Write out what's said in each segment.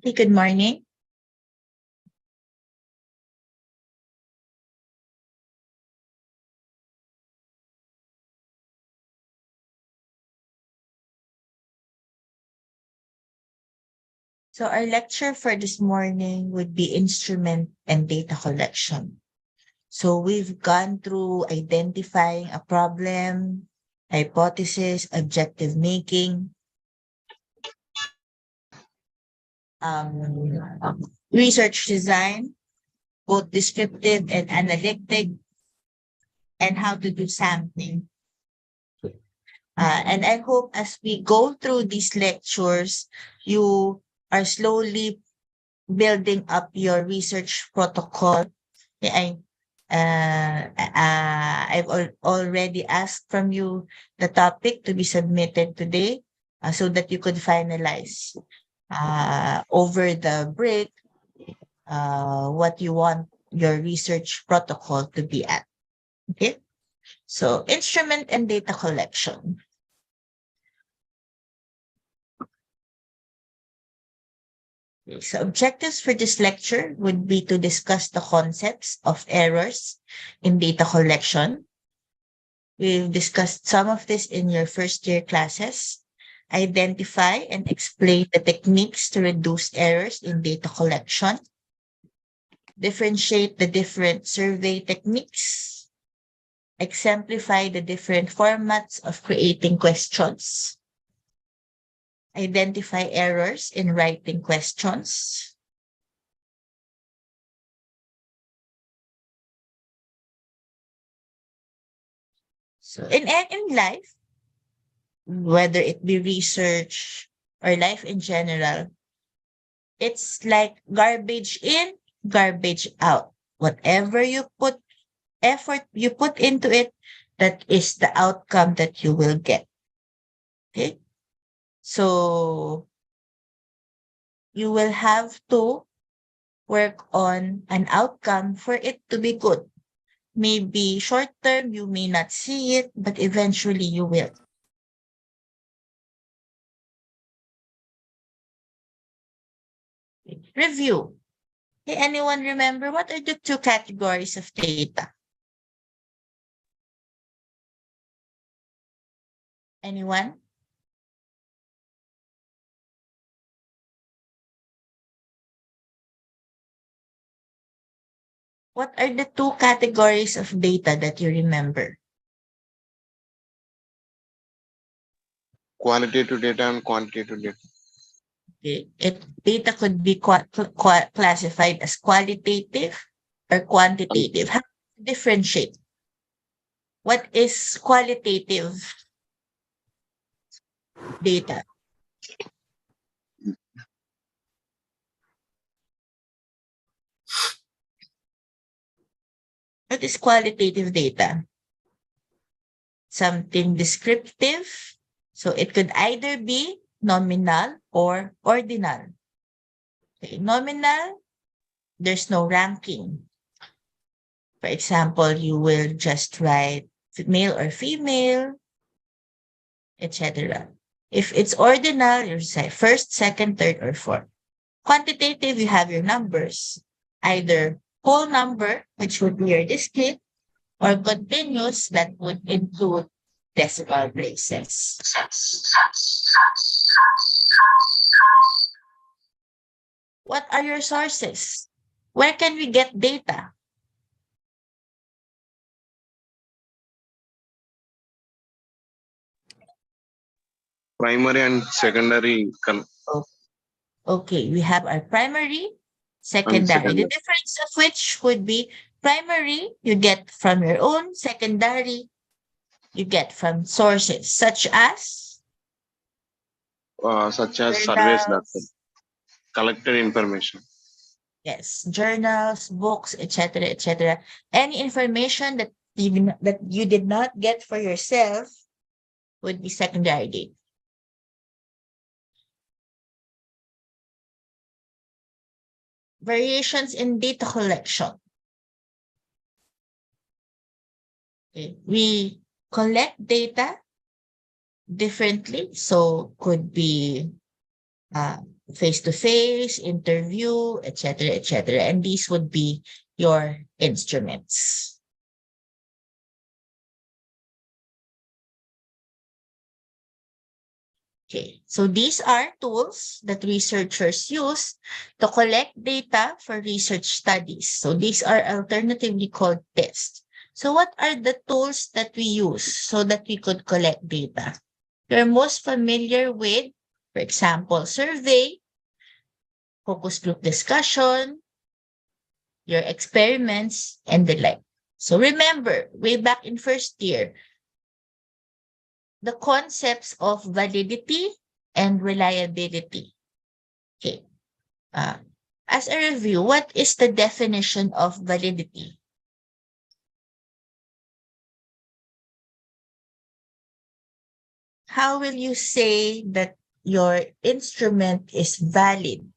Okay, good morning. So our lecture for this morning would be instrument and data collection. So we've gone through identifying a problem, hypothesis, objective making, research design, both descriptive and analytic, and how to do sampling. And I hope as we go through these lectures, you are slowly building up your research protocol. I've already asked from you the topic to be submitted today so that you could finalize over the break what you want your research protocol to be at. Okay. So instrument and data collection. So objectives for this lecture would be to discuss the concepts of errors in data collection. We've discussed some of this in your first year classes. Identify and explain the techniques to reduce errors in data collection. Differentiate the different survey techniques. Exemplify the different formats of creating questions. Identify errors in writing questions. So in life, whether it be research or life in general, it's like garbage in, garbage out. Whatever you put effort you put into it, that is the outcome that you will get. Okay. So you will have to work on an outcome for it to be good. Maybe short term, you may not see it, but eventually you will. Review. Hey, anyone remember what are the two categories of data? Anyone? What are the two categories of data that you remember? Qualitative data and quantitative data. Okay. Data could be classified as qualitative or quantitative. How to differentiate? What is qualitative data? What is qualitative data? Something descriptive. So it could either be nominal or ordinal. Okay. Nominal, there's no ranking. For example, you will just write male or female, etc. If it's ordinal, you say first, second, third, or fourth. Quantitative, you have your numbers, either whole number, which would be your discrete, or continuous, that would include decimal places. What are your sources? Where can we get data? Primary and secondary. Okay, we have our primary, And secondary. The secondary. difference of which would be primary, you get from your own, secondary, you get from sources such as Such as surveys that journals, collected information. yes, journals, books, etc., etc. Any information that you did not get for yourself would be secondary data. Variations in data collection. Okay. We collect data differently. So could be face-to-face, interview, etc., etc. And these would be your instruments. Okay, so these are tools that researchers use to collect data for research studies. So these are alternatively called tests. So what are the tools that we use so that we could collect data? You're most familiar with, for example, survey, focus group discussion, your experiments, and the like. So remember, way back in first year, the concepts of validity and reliability. Okay. Uh, as a review, what is the definition of validity? How will you say that your instrument is valid?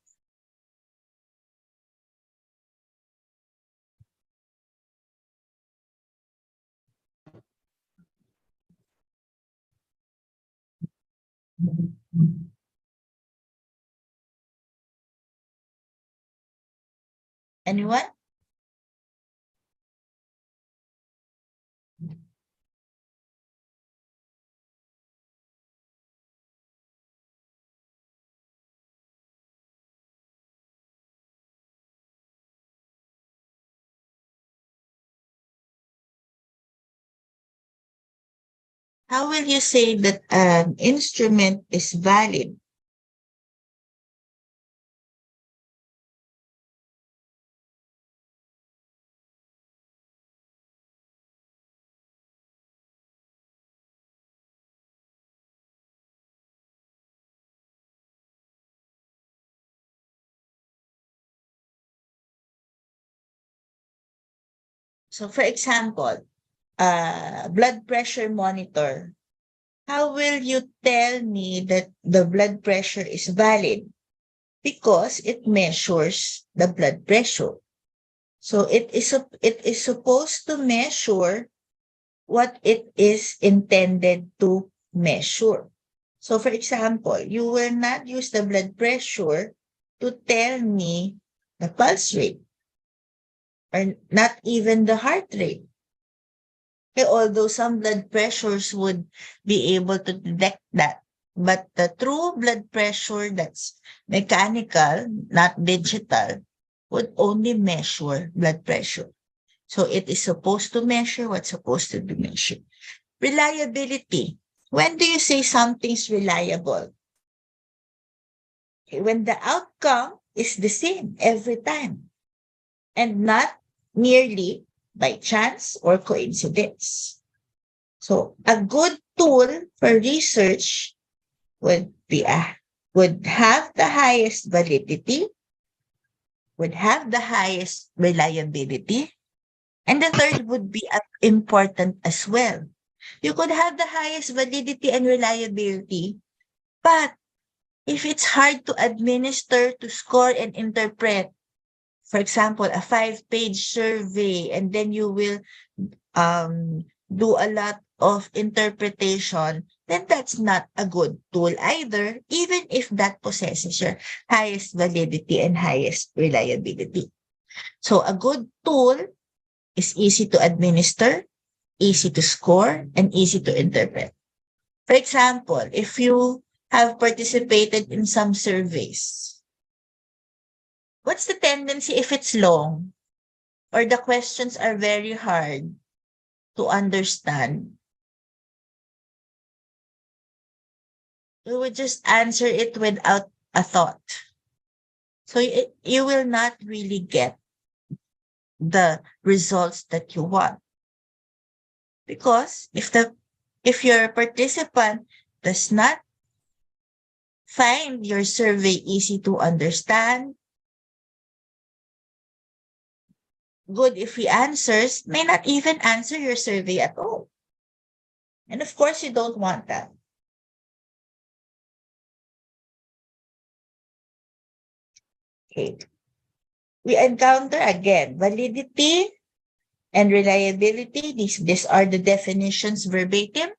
Anyone? How will you say that an instrument is valid? So for example, blood pressure monitor. How will you tell me that the blood pressure is valid? Because it measures the blood pressure. So it is supposed to measure what it is intended to measure. So for example, you will not use the blood pressure to tell me the pulse rate or not even the heart rate. Okay, although some blood pressures would be able to detect that, but the true blood pressure that's mechanical, not digital, would only measure blood pressure. So it is supposed to measure what's supposed to be measured. Reliability. When do you say something's reliable? Okay, when the outcome is the same every time and not merely by chance or coincidence. So a good tool for research would have the highest validity, would have the highest reliability, and the third would be important as well. You could have the highest validity and reliability, but if it's hard to administer, to score, and interpret, for example, a 5-page survey, and then you will do a lot of interpretation, then that's not a good tool either, even if that possesses your highest validity and highest reliability. So a good tool is easy to administer, easy to score, and easy to interpret. For example, if you have participated in some surveys, what's the tendency if it's long or the questions are very hard to understand? You would just answer it without a thought. So you will not really get the results that you want. Because if your participant does not find your survey easy to understand, good if he answers, may not even answer your survey at all. And of course, you don't want that. Okay. We encounter again validity and reliability. These are the definitions verbatim.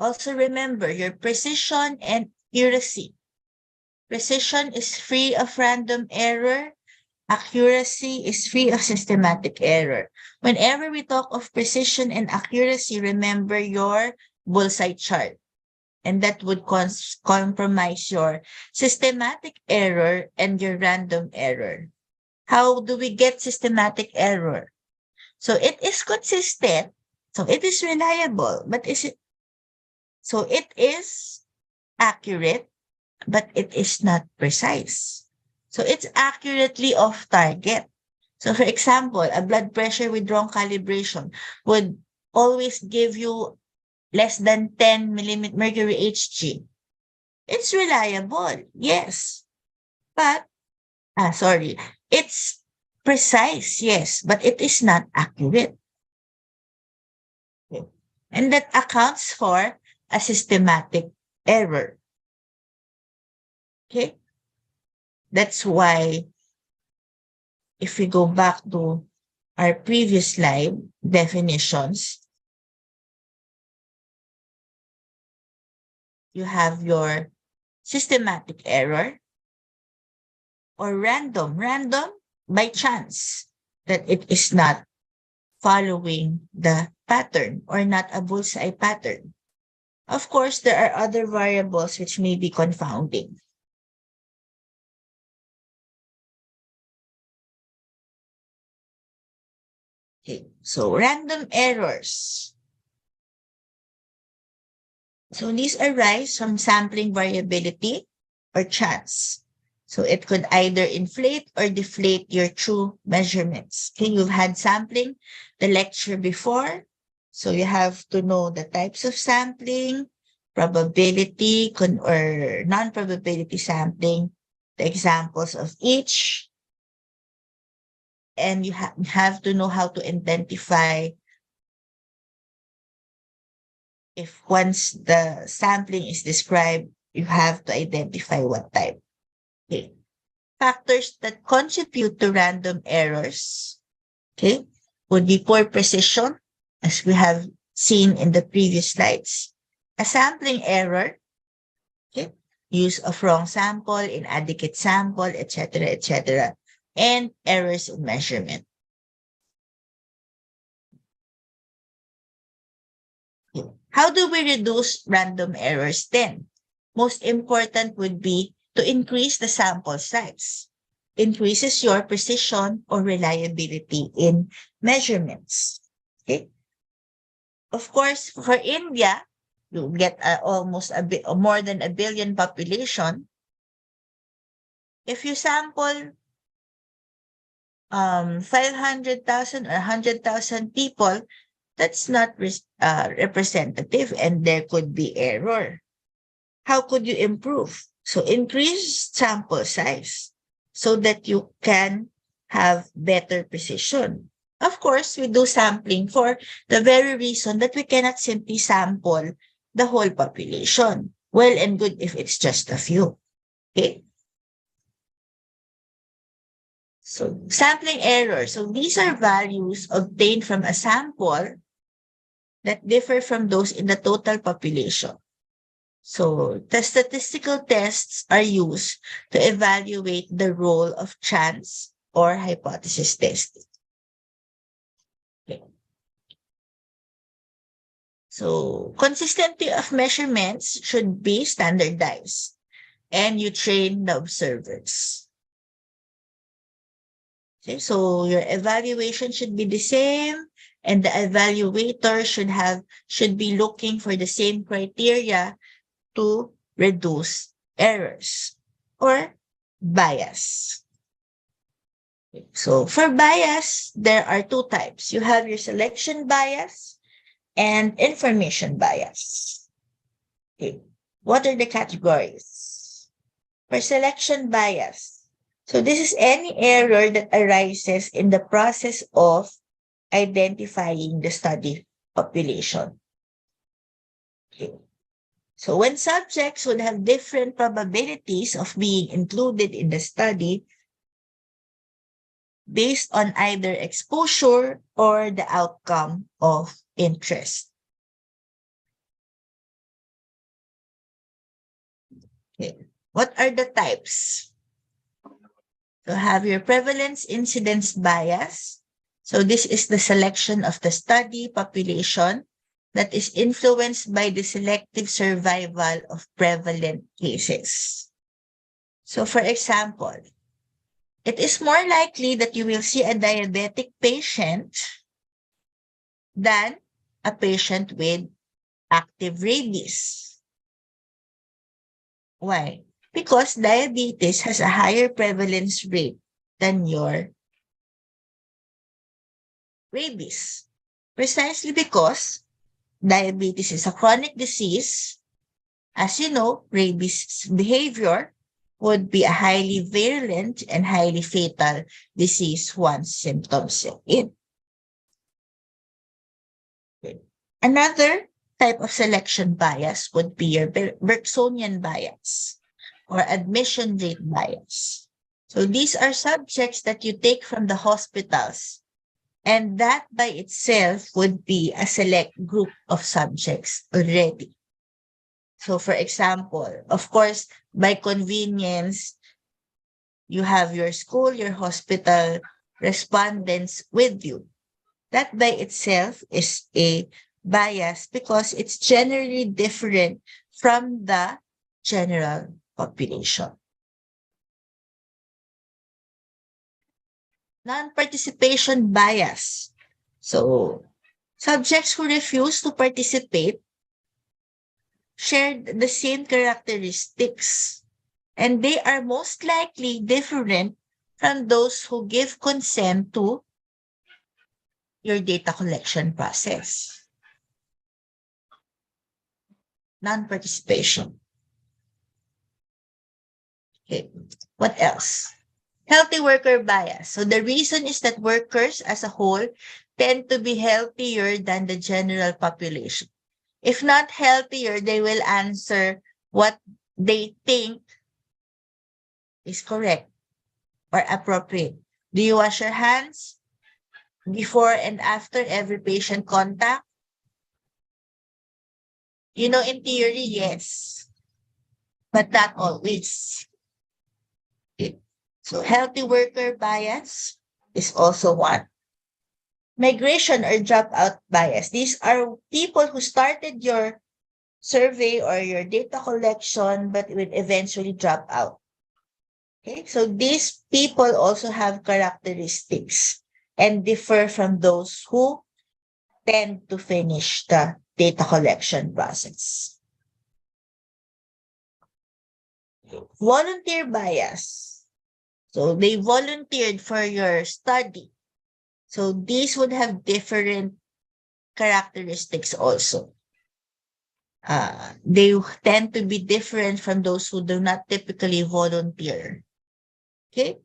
Also remember your precision and accuracy. Precision is free of random error. Accuracy is free of systematic error. Whenever we talk of precision and accuracy, remember your bullseye chart. And that would compromise your systematic error and your random error. How do we get systematic error? So it is consistent. So it is reliable, but it is accurate, but it is not precise. So it's accurately off target. So for example, a blood pressure with wrong calibration would always give you less than 10 millimeter mercury Hg. It's reliable, yes, but sorry, it's precise, yes, but it is not accurate. Okay. And that accounts for a systematic error. Okay. That's why if we go back to our previous slide definitions, you have your systematic error or random by chance that it is not following the pattern or not a bullseye pattern. Of course, there are other variables which may be confounding. Okay, so random errors. So these arise from sampling variability or chance. So it could either inflate or deflate your true measurements. Okay, you've had sampling the lecture before. So you have to know the types of sampling, probability or non-probability sampling, the examples of each, and you have to know how to identify if once the sampling is described, you have to identify what type. Okay. Factors that contribute to random errors, okay, would be poor precision, as we have seen in the previous slides, a sampling error, okay, use of wrong sample, inadequate sample, etc., and errors in measurement. How do we reduce random errors then? Most important would be to increase the sample size. Increases your precision or reliability in measurements. Okay. Of course, for India, you get almost a bit more than a billion population. If you sample 500,000 or 100,000 people, that's not representative and there could be error. How could you improve? So increase sample size so that you can have better precision. Of course, we do sampling for the very reason that we cannot simply sample the whole population. Well and good if it's just a few. Okay. So sampling error. So these are values obtained from a sample that differ from those in the total population. So the statistical tests are used to evaluate the role of chance or hypothesis testing. Okay. So consistency of measurements should be standardized and you train the observers. Okay, so your evaluation should be the same and the evaluator should be looking for the same criteria to reduce errors or bias. So for bias, there are two types. You have your selection bias and information bias. Okay. What are the categories? For selection bias, so this is any error that arises in the process of identifying the study population. Okay. So when subjects would have different probabilities of being included in the study based on either exposure or the outcome of interest. Okay. What are the types? So have your prevalence incidence bias. So this is the selection of the study population that is influenced by the selective survival of prevalent cases. So for example, it is more likely that you will see a diabetic patient than a patient with active rabies. Why? Because diabetes has a higher prevalence rate than your rabies. Precisely because diabetes is a chronic disease. As you know, rabies behavior would be a highly virulent and highly fatal disease once symptoms set in. Another type of selection bias would be your Bergsonian bias or admission rate bias. So these are subjects that you take from the hospitals, and that by itself would be a select group of subjects already. So for example, of course, by convenience, you have your school, your hospital respondents with you. That by itself is a bias because it's generally different from the general population. Non-participation bias. So subjects who refuse to participate share the same characteristics, and they are most likely different from those who give consent to your data collection process. Non-participation. Okay. What else? Healthy worker bias. So the reason is that workers as a whole tend to be healthier than the general population. If not healthier, they will answer what they think is correct or appropriate. Do you wash your hands before and after every patient contact? In theory, yes, but not always. Okay. So healthy worker bias is also one. Migration or dropout bias. These are people who started your survey or your data collection, but will eventually drop out. Okay, so these people also have characteristics and differ from those who tend to finish the data collection process. Volunteer bias. So they volunteered for your study. So these would have different characteristics also. They tend to be different from those who do not typically volunteer. Okay?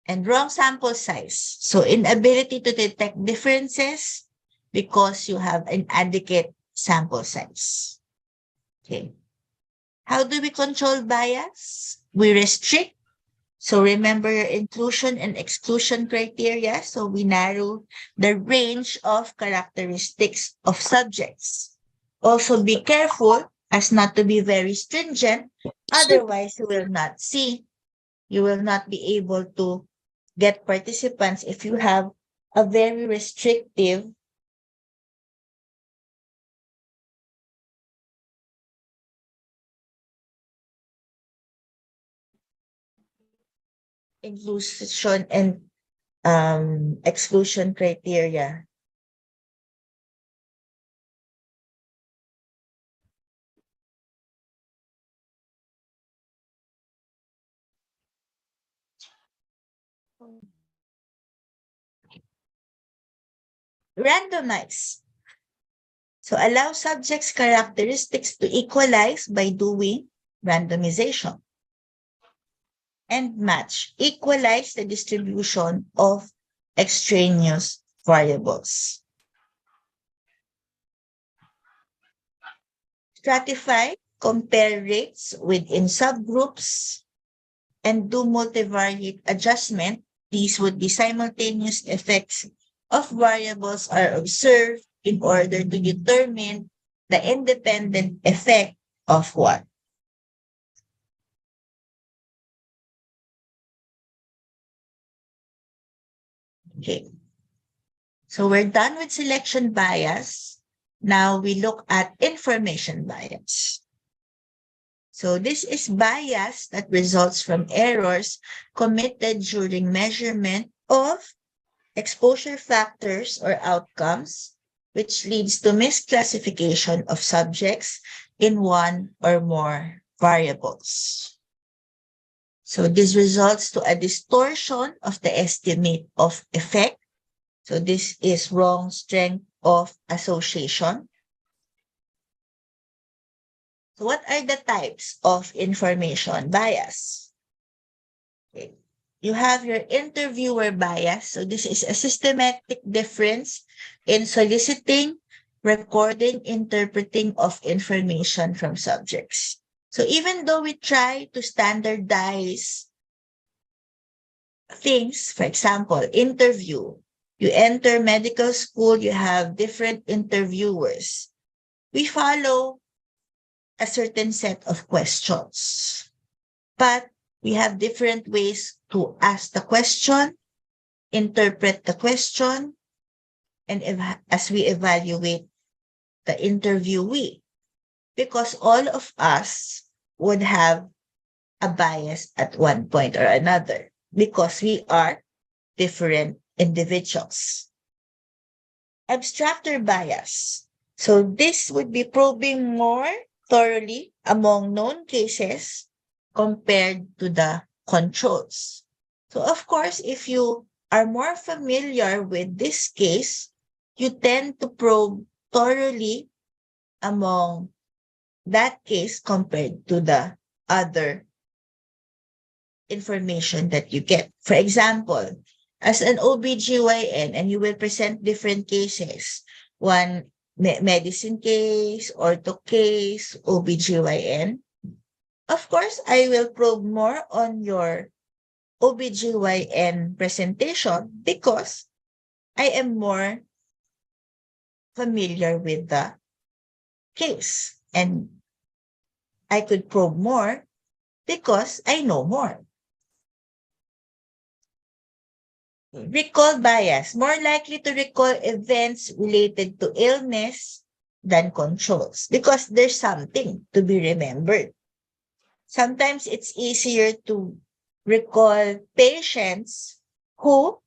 And wrong sample size. So inability to detect differences because you have an adequate sample size. Okay. How do we control bias? We restrict. So remember your inclusion and exclusion criteria. So we narrow the range of characteristics of subjects. Also be careful as not to be very stringent. Otherwise, you will not be able to get participants if you have a very restrictive inclusion and exclusion criteria. Randomize. So allow subjects' characteristics to equalize by doing randomization. And match. Equalize the distribution of extraneous variables. Stratify, compare rates within subgroups, and do multivariate adjustment. These would be simultaneous effects of variables are observed in order to determine the independent effect of what? Okay. So we're done with selection bias. Now we look at information bias. So this is bias that results from errors committed during measurement of exposure factors or outcomes, which leads to misclassification of subjects in one or more variables. So this results to a distortion of the estimate of effect. So this is wrong strength of association. So what are the types of information bias? Okay. You have your interviewer bias. So this is a systematic difference in soliciting, recording, interpreting of information from subjects. So even though we try to standardize things, for example, interview, you enter medical school, you have different interviewers. We follow a certain set of questions, but we have different ways to ask the question, interpret the question, and as we evaluate the interviewee, because all of us would have a bias at one point or another because we are different individuals. Abstractor bias. So this would be probing more thoroughly among known cases compared to the controls. So of course, if you are more familiar with this case, you tend to probe thoroughly among that case compared to the other information that you get. For example, as an OBGYN, and you will present different cases, one medicine case, ortho case, OBGYN. Of course, I will probe more on your OBGYN presentation because I am more familiar with the case and I could probe more because I know more. Recall bias, more likely to recall events related to illness than controls because there's something to be remembered. Sometimes it's easier to recall patients who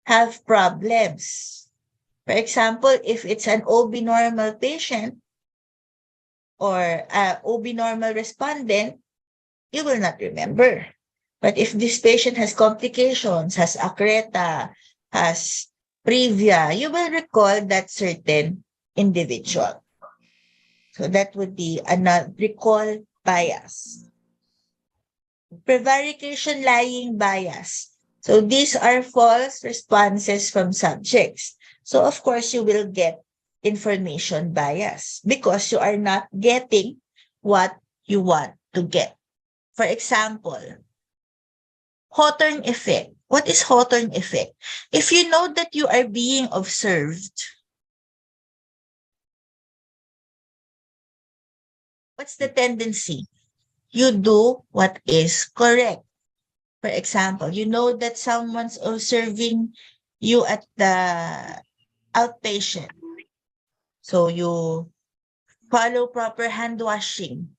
have problems. For example, if it's an OB normal patient or a OB normal respondent, you will not remember. But if this patient has complications, has ACRETA, has Previa, you will recall that certain individual. So that would be another recall bias. Prevarication lying bias. So these are false responses from subjects. So of course, you will get information bias because you are not getting what you want to get. For example, Hawthorne effect. What is Hawthorne effect? If you know that you are being observed, what's the tendency? You do what is correct. For example, you know that someone's observing you at the outpatient. So you follow proper hand washing,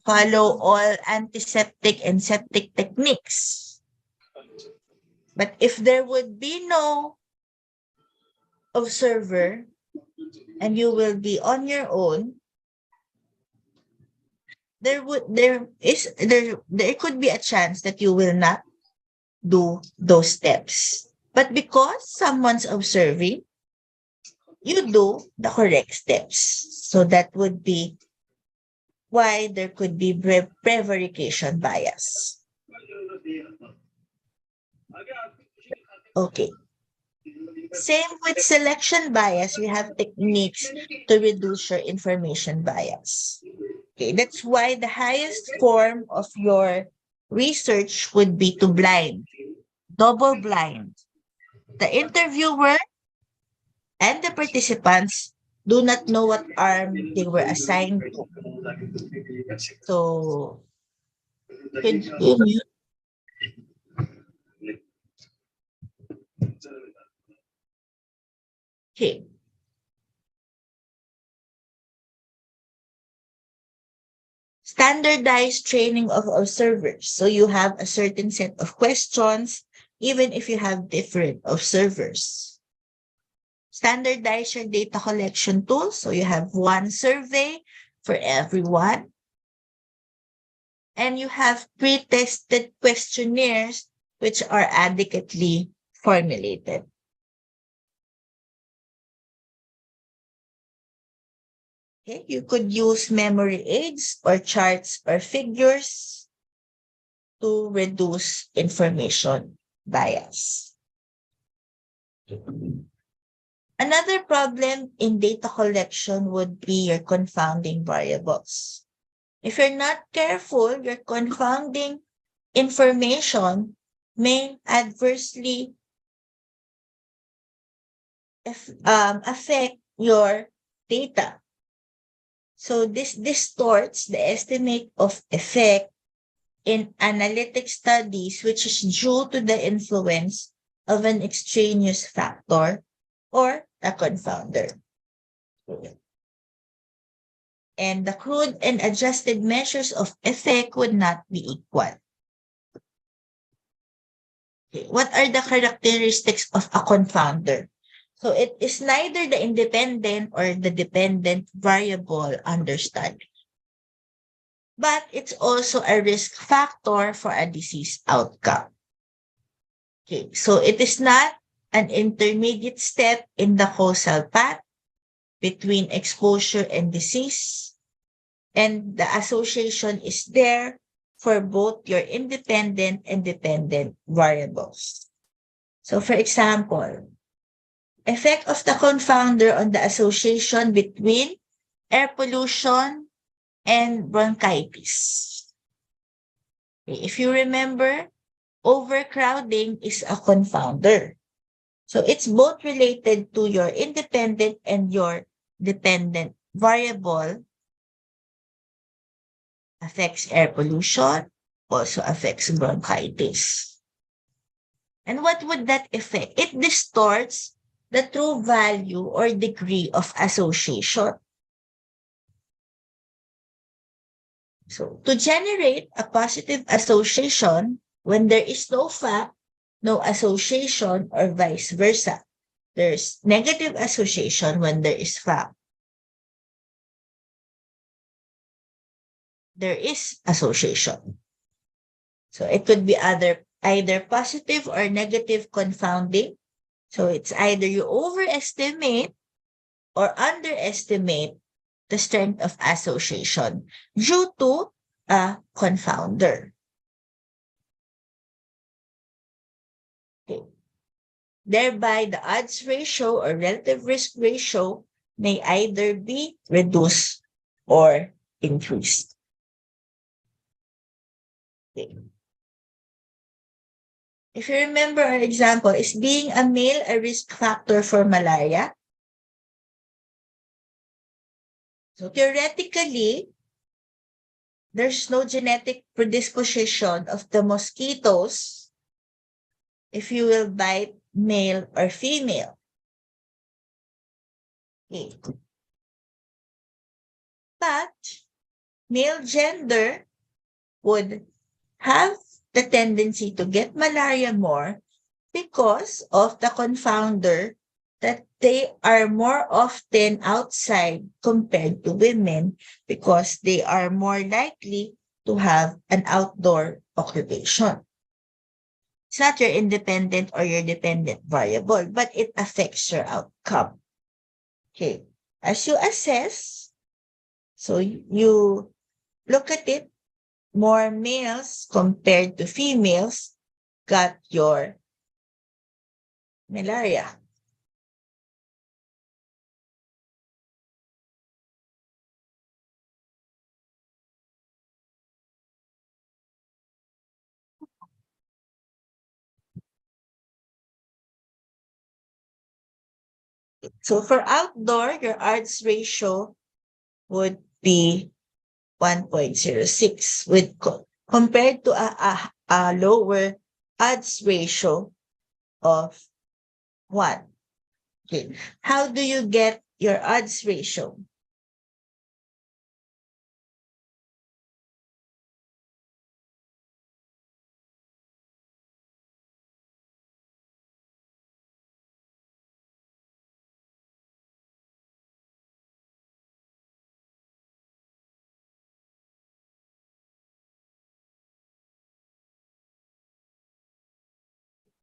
follow all antiseptic and septic techniques. But if there would be no observer and you will be on your own, there could be a chance that you will not do those steps. But because someone's observing, you do the correct steps. So that would be why there could be prevarication bias. Okay. Same with selection bias, we have techniques to reduce your information bias. Okay, that's why the highest form of your research would be to blind, double blind, the interviewer and the participants do not know what arm they were assigned to. So, could you mute? Okay. Standardized training of observers. So you have a certain set of questions, even if you have different observers. Standardize your data collection tools. So you have one survey for everyone. And you have pre-tested questionnaires which are adequately formulated. Okay, you could use memory aids or charts or figures to reduce information bias. Another problem in data collection would be your confounding variables. If you're not careful, your confounding information may adversely affect your data. So this distorts the estimate of effect in analytic studies, which is due to the influence of an extraneous factor or a confounder. And the crude and adjusted measures of effect would not be equal. Okay. What are the characteristics of a confounder? So it is neither the independent or the dependent variable under study, but it's also a risk factor for a disease outcome. Okay, so it is not an intermediate step in the causal path between exposure and disease, and the association is there for both your independent and dependent variables. So for example, effect of the confounder on the association between air pollution and bronchitis. Okay, if you remember, overcrowding is a confounder. So it's both related to your independent and your dependent variable. Affects air pollution, also affects bronchitis. And what would that affect? It distorts the true value or degree of association. So to generate a positive association, when there is no fact, no association, or vice versa. There's negative association when there is fact. There is association. So it could be either positive or negative confounding. So it's either you overestimate or underestimate the strength of association due to a confounder. Okay. Thereby, the odds ratio or relative risk ratio may either be reduced or increased. Okay. If you remember our example, is being a male a risk factor for malaria? So theoretically, there's no genetic predisposition of the mosquitoes if you will bite male or female. Okay. But male gender would have the tendency to get malaria more because of the confounder that they are more often outside compared to women because they are more likely to have an outdoor occupation. It's not your independent or your dependent variable, but it affects your outcome. Okay. As you assess, so you look at it, more males compared to females got your malaria. So for outdoor, your odds ratio would be 1.06 with compared to a lower odds ratio of 1. Okay. How do you get your odds ratio?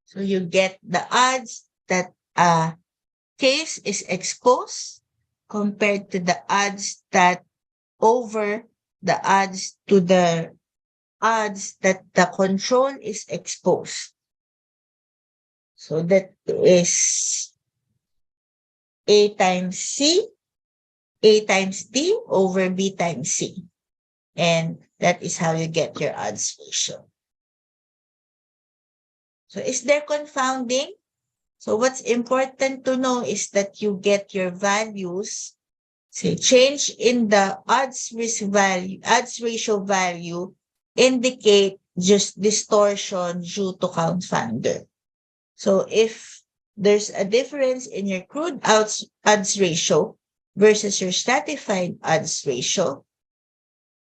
So you get the odds that a case is exposed compared to the odds that over the odds to the odds that the control is exposed. So that is A times C, A times D over B times C. And that is how you get your odds ratio. So is there confounding? So what's important to know is that you get your values. Say change in the odds ratio value indicate just distortion due to confounder. So if there's a difference in your crude odds ratio versus your stratified odds ratio,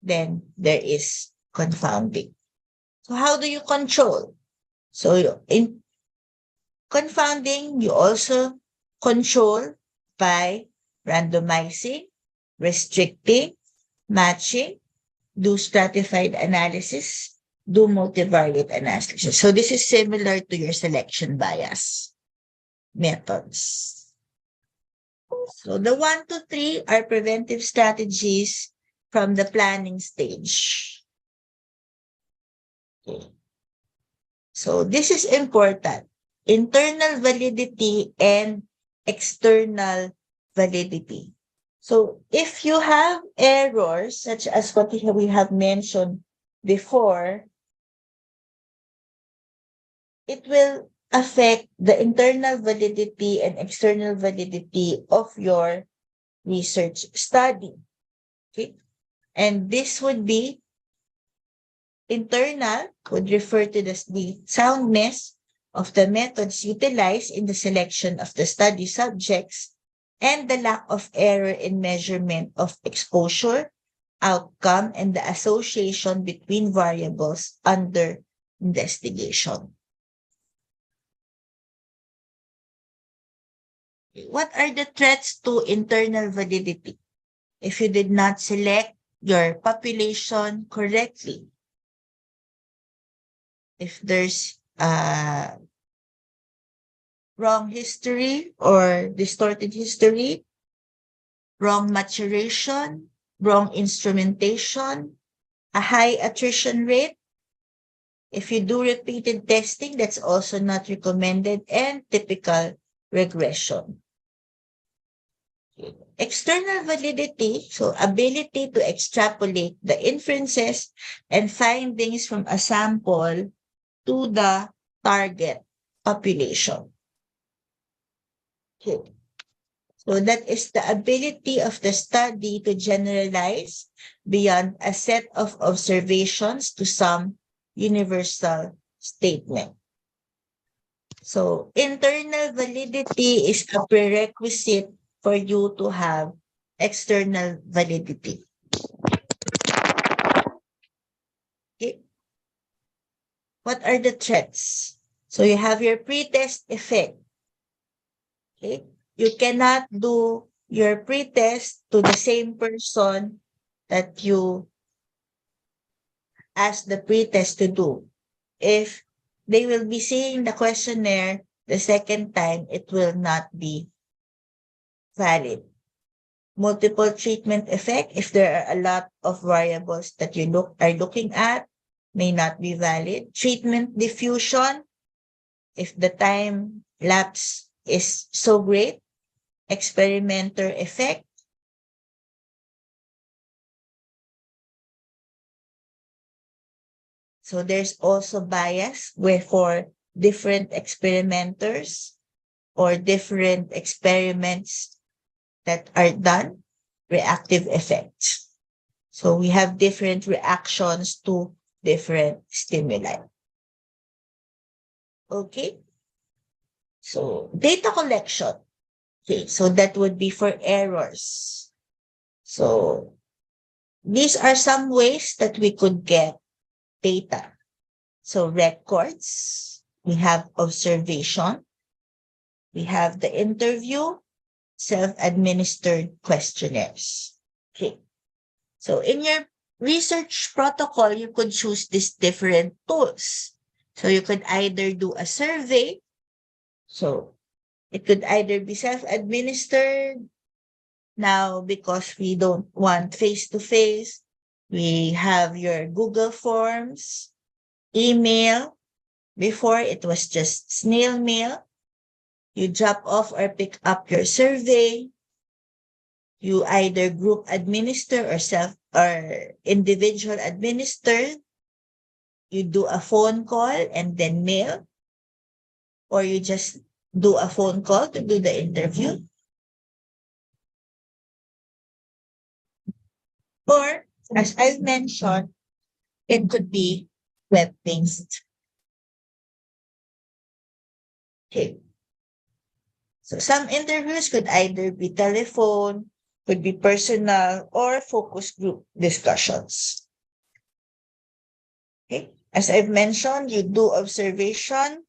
then there is confounding. So how do you control? So in confounding, you also control by randomizing, restricting, matching, do stratified analysis, do multivariate analysis. So this is similar to your selection bias methods. So the 1 to 3 are preventive strategies from the planning stage. Okay. So this is important. Internal validity and external validity. So if you have errors, such as what we have mentioned before, it will affect the internal validity and external validity of your research study. Okay? And this would be internal, would refer to the soundness of the methods utilized in the selection of the study subjects and the lack of error in measurement of exposure, outcome, and the association between variables under investigation. What are the threats to internal validity? If you did not select your population correctly, if there's wrong history or distorted history, wrong maturation, wrong instrumentation, a high attrition rate. If you do repeated testing, that's also not recommended, and typical regression. External validity, so ability to extrapolate the inferences and findings from a sample to the target population. Okay. So that is the ability of the study to generalize beyond a set of observations to some universal statement. So internal validity is a prerequisite for you to have external validity. Okay. What are the threats? So you have your pretest effect. Okay. You cannot do your pretest to the same person that you ask the pretest to do. If they will be seeing the questionnaire the second time, it will not be valid. Multiple treatment effect, if there are a lot of variables that you are looking at, may not be valid. Treatment diffusion, if the time lapse is so great. Experimenter effect. So there's also bias for different experimenters. or different experiments that are done, reactive effects. So we have different reactions to different stimuli. Okay. So data collection. Okay. So that would be for errors. So these are some ways that we could get data. So records, we have observation, we have the interview, self-administered questionnaires. Okay. So in your research protocol, you could choose these different tools. So you could either do a survey. So it could either be self-administered. Now, because we don't want face-to-face, we have your Google Forms, email. Before, it was just snail mail. You drop off or pick up your survey. You either group administer or self or individual administer. You do a phone call and then mail, or you just do a phone call to do the interview. Or, as I've mentioned, it could be web-based. Okay. So some interviews could either be telephone, could be personal, or focus group discussions. Okay. As I've mentioned, you do observation.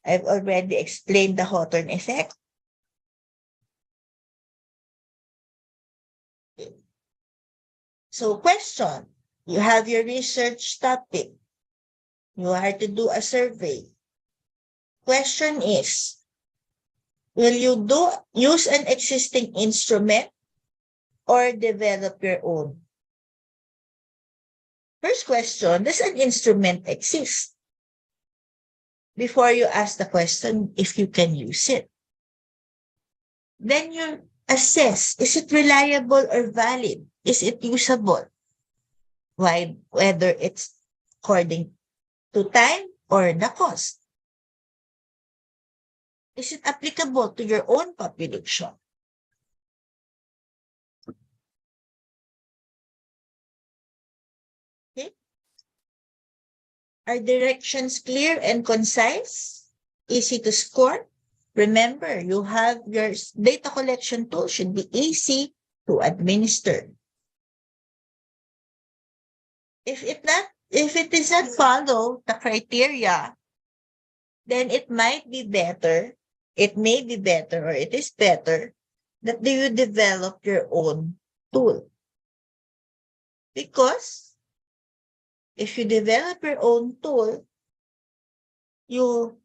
I've already explained the Hawthorne effect. So question, you have your research topic. You are to do a survey. Question is, will you use an existing instrument or develop your own? First question, does an instrument exist? Before you ask the question if you can use it. Then you assess, is it reliable or valid? Is it usable? Why, whether it's according to time or the cost. Is it applicable to your own population? Okay. Are directions clear and concise? Easy to score? Remember, you have your data collection tool should be easy to administer. If it is not follow the criteria, then it might be better, it may be better, or it is better that you develop your own tool. Because if you develop your own tool, you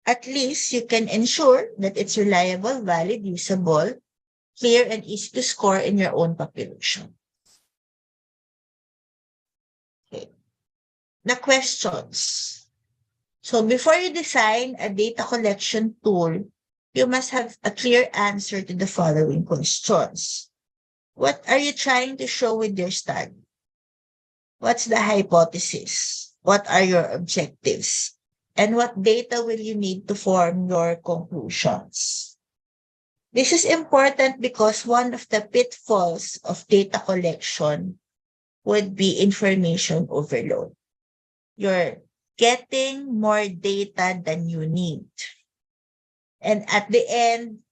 at least you can ensure that it's reliable, valid, usable, clear, and easy to score in your own population. Okay. The questions. So before you design a data collection tool, you must have a clear answer to the following questions. What are you trying to show with your study? What's the hypothesis? What are your objectives? And what data will you need to form your conclusions? This is important because one of the pitfalls of data collection would be information overload. You're getting more data than you need. And at the end,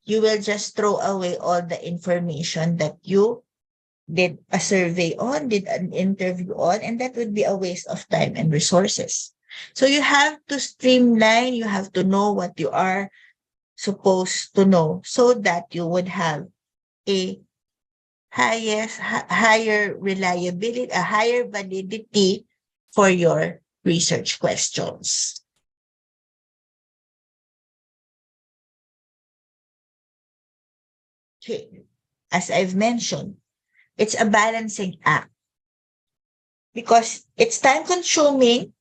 you will just throw away all the information that you did a survey on, did an interview on, and that would be a waste of time and resources. So you have to streamline, you have to know what you are supposed to know so that you would have a higher reliability, a higher validity for your research questions. Okay. As I've mentioned, it's a balancing act because it's time consuming.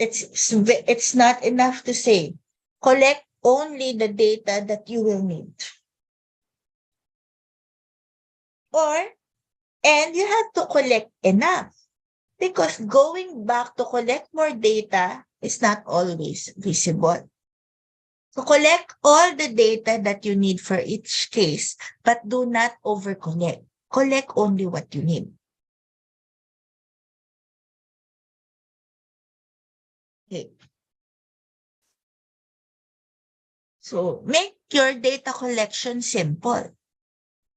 It's not enough to say, collect only the data that you will need. And you have to collect enough because going back to collect more data is not always visible. So collect all the data that you need for each case, but do not over-collect. Collect only what you need. Okay. So make your data collection simple.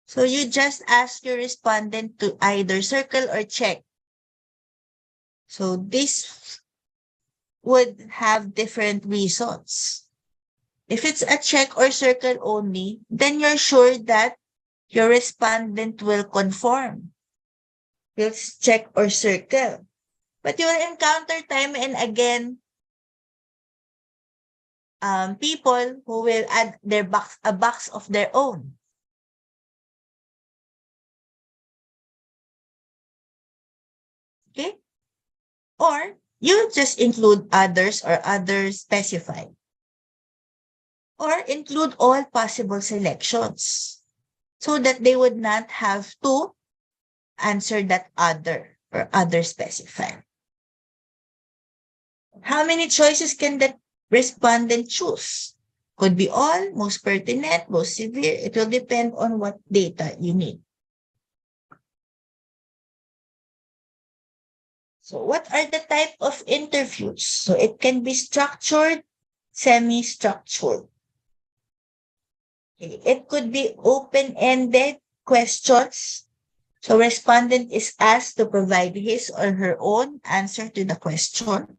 So you just ask your respondent to either circle or check. So this would have different reasons. If it's a check or circle only, then you're sure that your respondent will conform. Will check or circle. But you will encounter time and again people who will add a box of their own. Okay? Or you just include others or others specified. Or include all possible selections so that they would not have to answer that other or other specified. How many choices can the respondent choose? Could be all, most pertinent, most severe. It will depend on what data you need. So what are the type of interviews? So it can be structured, semi-structured. Okay. It could be open-ended questions. So respondent is asked to provide his or her own answer to the question.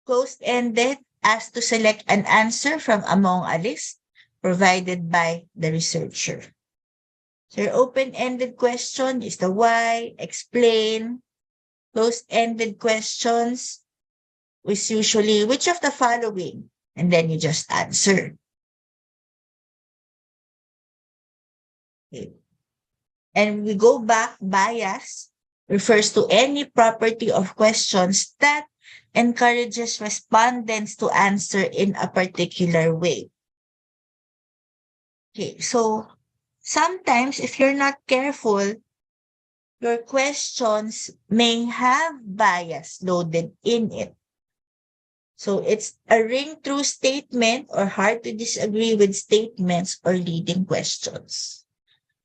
Closed-ended, asked to select an answer from among a list provided by the researcher. So your open-ended question is the why, explain. Closed-ended questions is usually which of the following, and then you just answer. Okay. And we go back, bias refers to any property of questions that encourages respondents to answer in a particular way. Okay, so sometimes if you're not careful, your questions may have bias loaded in it. So it's a ring-through statement or hard to disagree with statements or leading questions.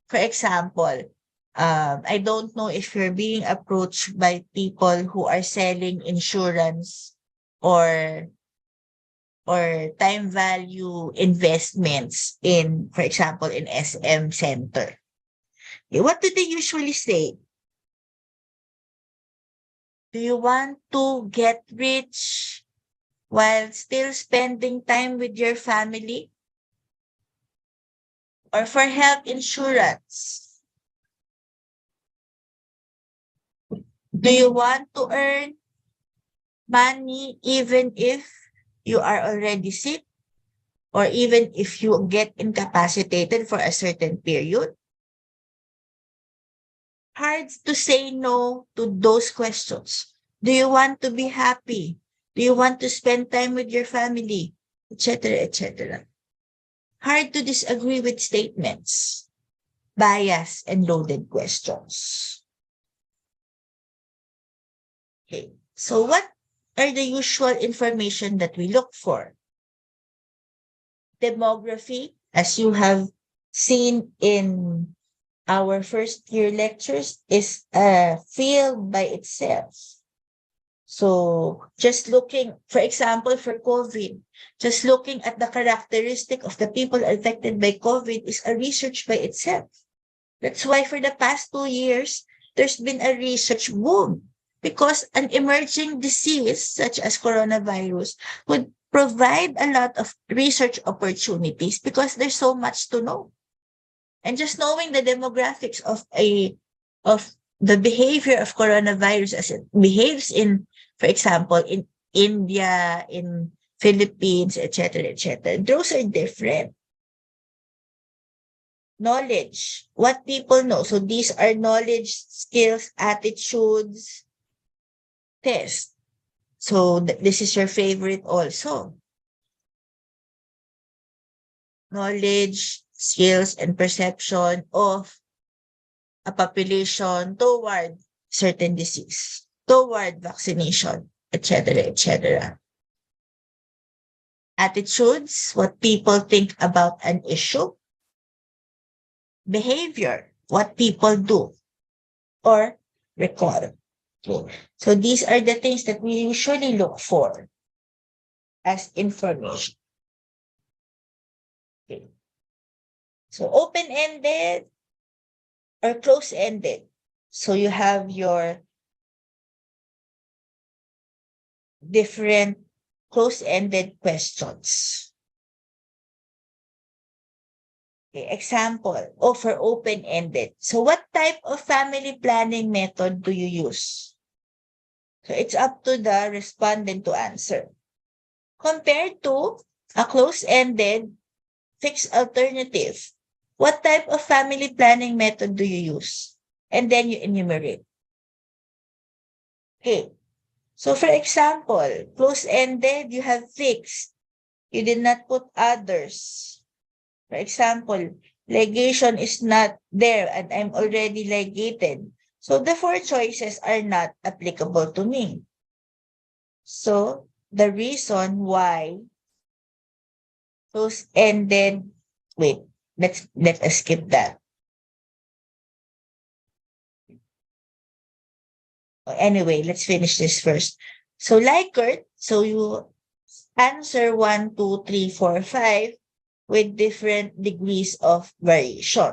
For example, I don't know if you're being approached by people who are selling insurance or time value investments in, for example, in SM Center. Okay, what do they usually say? Do you want to get rich while still spending time with your family? Or for health insurance? Do you want to earn money even if you are already sick or even if you get incapacitated for a certain period? Hard to say no to those questions. Do you want to be happy? Do you want to spend time with your family? Etc., etc. Hard to disagree with statements, bias, and loaded questions. Okay. So what are the usual information that we look for? Demography, as you have seen in our first year lectures, is a field by itself. So just looking, for example, for COVID, just looking at the characteristic of the people affected by COVID is a research by itself. That's why for the past 2 years, there's been a research boom because an emerging disease such as coronavirus would provide a lot of research opportunities because there's so much to know. And just knowing the demographics of the behavior of coronavirus as it behaves in, for example, in India, in Philippines, etc., etc., those are different. Knowledge, what people know. So these are knowledge, skills, attitudes, test. So this is your favorite also. Knowledge, skills, and perception of a population toward certain disease, toward vaccination, etc., etc. Attitudes, what people think about an issue. Behavior, what people do or record. Okay. So these are the things that we usually look for as information. Okay. So open-ended or close-ended. So you have your different close-ended questions. Okay, example, for open-ended. So what type of family planning method do you use? So it's up to the respondent to answer. Compared to a close-ended fixed alternative, what type of family planning method do you use? And then you enumerate. Okay. So for example, close-ended, you have fixed. You did not put others. For example, legation is not there and I'm already legated. So the four choices are not applicable to me. So the reason why close-ended, wait, let us skip that. Anyway, let's finish this first. So Likert, so you answer 1, 2, 3, 4, 5 with different degrees of variation.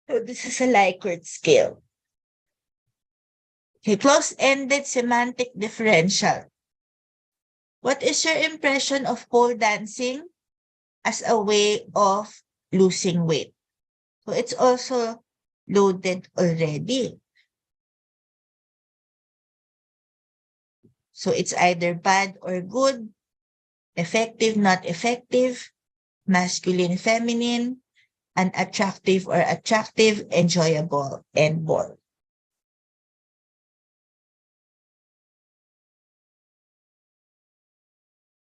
So this is a Likert scale. Okay, close-ended semantic differential. What is your impression of pole dancing as a way of losing weight? So it's also loaded already. So it's either bad or good, effective, not effective, masculine, feminine, unattractive or attractive, enjoyable, and bored.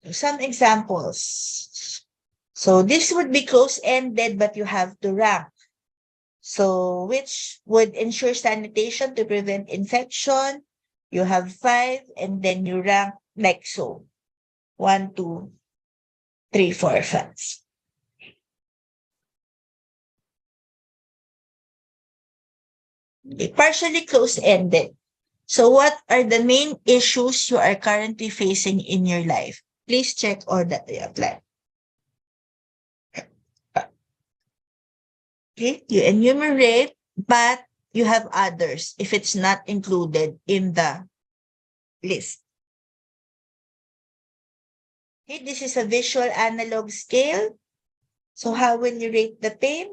So some examples. So this would be close-ended, but you have to rank. So which would ensure sanitation to prevent infection? You have 5, and then you rank like so. 1, 2, 3, 4, 5. Okay, partially close-ended. So what are the main issues you are currently facing in your life? Please check all that you apply. Okay, you enumerate, but you have others if it's not included in the list. Okay, this is a visual analog scale. So how will you rate the pain?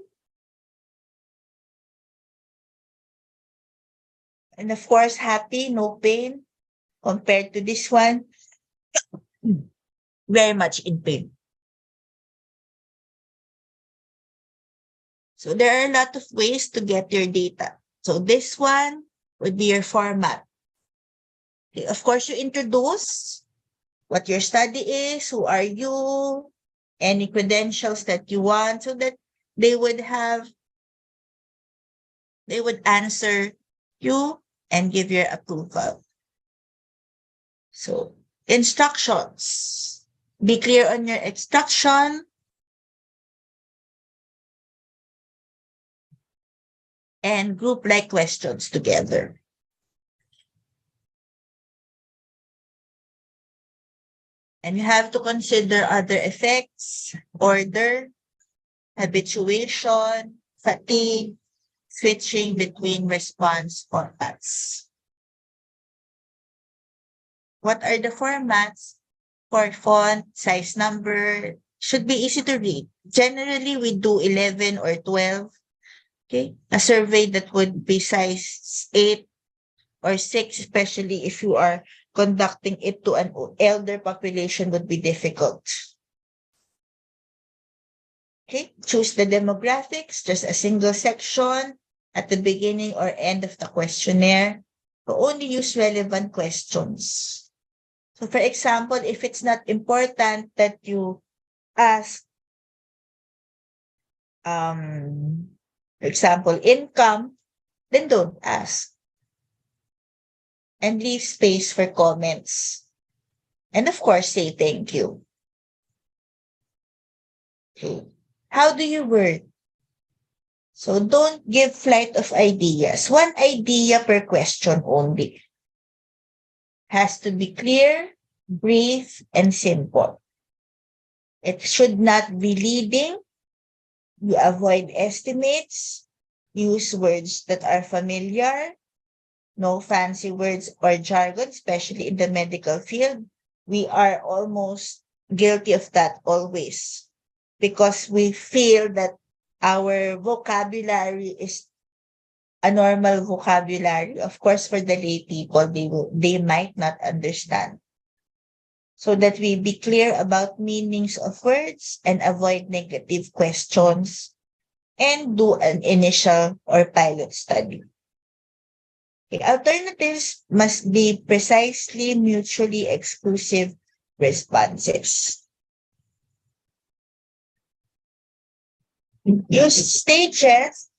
And of course, happy, no pain, compared to this one, very much in pain. So there are a lot of ways to get your data. So this one would be your format. Okay, of course, you introduce what your study is, who are you, any credentials that you want, so that they would answer you and give your approval. So instructions. Be clear on your instruction and group like questions together. And you have to consider other effects, order, habituation, fatigue, switching between response formats. What are the formats? For font, size number, should be easy to read. Generally, we do 11 or 12. Okay. A survey that would be size 8 or 6, especially if you are conducting it to an elder population, would be difficult. Okay. Choose the demographics, just a single section at the beginning or end of the questionnaire. So only use relevant questions. So for example, if it's not important that you ask, for example, income, then don't ask. And leave space for comments. And of course, say thank you. Okay. How do you word? So don't give flight of ideas. One idea per question only. Has to be clear, brief, and simple. It should not be leading. You avoid estimates. Use words that are familiar. No fancy words or jargon, especially in the medical field. We are almost guilty of that always because we feel that our vocabulary is a normal vocabulary. Of course, for the lay people, they might not understand. So that we be clear about meanings of words and avoid negative questions and do an initial or pilot study. Okay. Alternatives must be precisely mutually exclusive responses. Use stages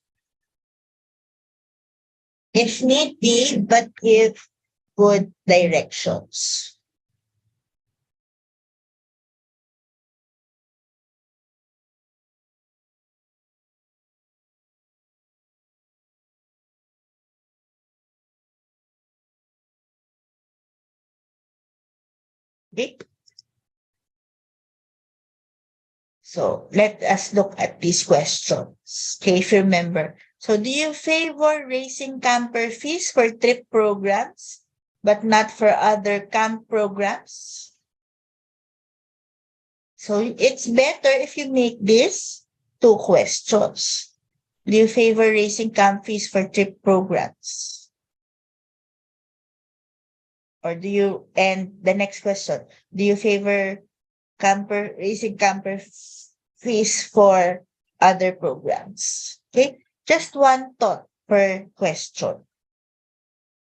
if need be, but give good directions. Okay? So let us look at these questions. Okay, if you remember. So do you favor raising camper fees for trip programs, but not for other camp programs? So it's better if you make this two questions. Do you favor raising camp fees for trip programs? Or do you, and the next question, do you favor raising camper fees for other programs? Okay, just one thought per question.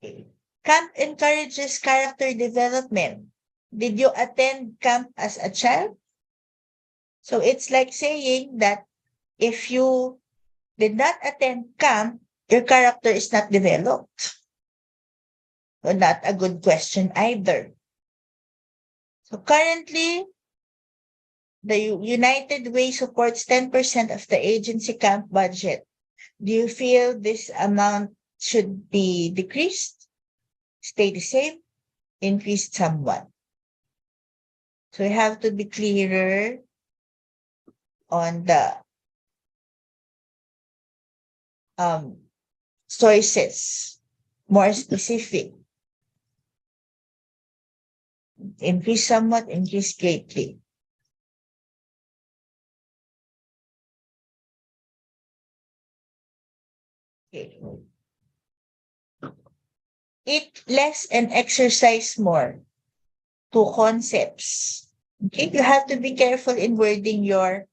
Okay. Camp encourages character development. Did you attend camp as a child? So it's like saying that if you did not attend camp, your character is not developed. So not a good question either. So currently, the United Way supports 10% of the agency camp budget. Do you feel this amount should be decreased, stay the same, increased somewhat? So you have to be clearer on the um, choices, more specific. Increase somewhat, increase greatly. Okay. Eat less and exercise more. Two concepts. Okay, you have to be careful in wording your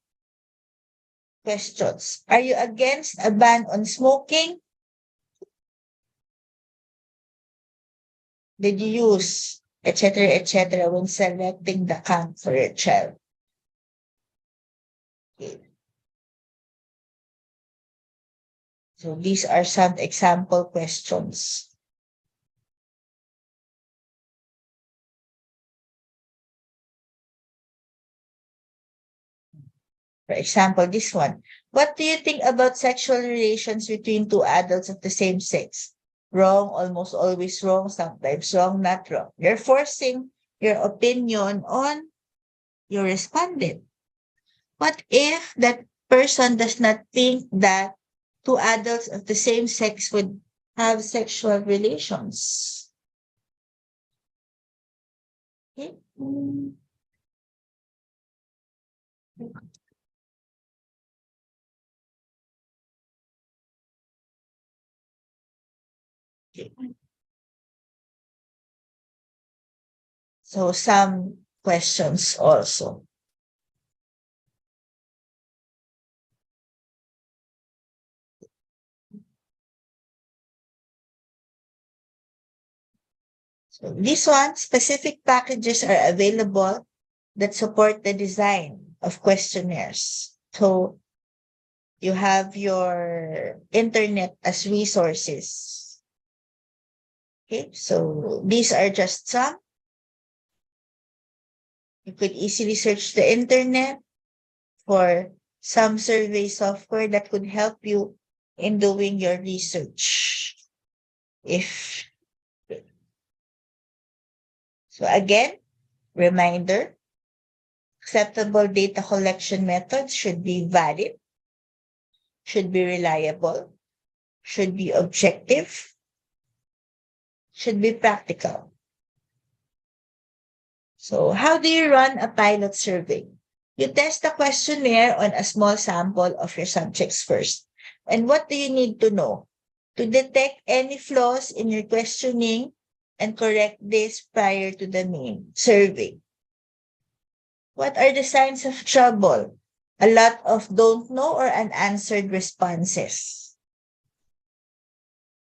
questions. Are you against a ban on smoking? Did you use etc., when selecting the camp for your child? Okay. So these are some example questions. For example, this one. What do you think about sexual relations between two adults of the same sex? Wrong, almost always wrong, sometimes wrong, not wrong. You're forcing your opinion on your respondent. What if that person does not think that two adults of the same sex would have sexual relations? Okay. So some questions also. So this one, specific packages are available that support the design of questionnaires. So You have your internet as resources. Okay, so these are just some. You could easily search the internet for some survey software that could help you in doing your research. If so, again, reminder, acceptable data collection methods should be valid, should be reliable, should be objective, should be practical. So how do you run a pilot survey? You test the questionnaire on a small sample of your subjects first. And what do you need to know? To detect any flaws in your questioning and correct this prior to the main survey. What are the signs of trouble? A lot of don't know or unanswered responses.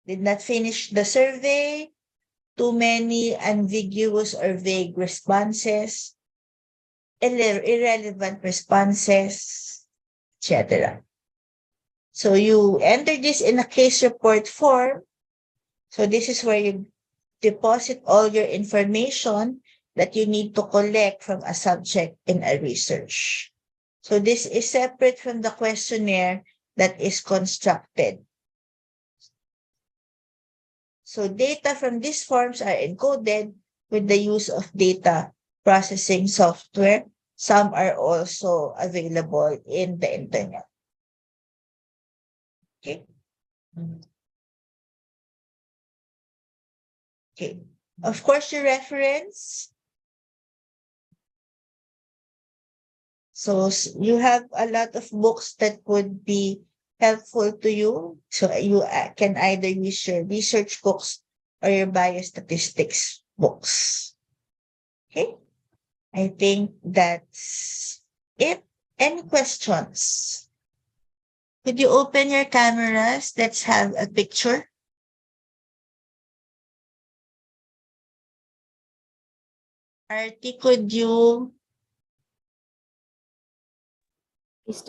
Did not finish the survey. Too many ambiguous or vague responses. Irrelevant responses, etc. So you enter this in a case report form. So this is where you deposit all your information that you need to collect from a subject in a research. So this is separate from the questionnaire that is constructed. So data from these forms are encoded with the use of data processing software. Some are also available in the internet. Okay. Okay. Of course, your reference. So you have a lot of books that would be helpful to you. So you can either use your research books or your biostatistics books. Okay. I think that's it. Any questions? Could you open your cameras? Let's have a picture. Artie, could you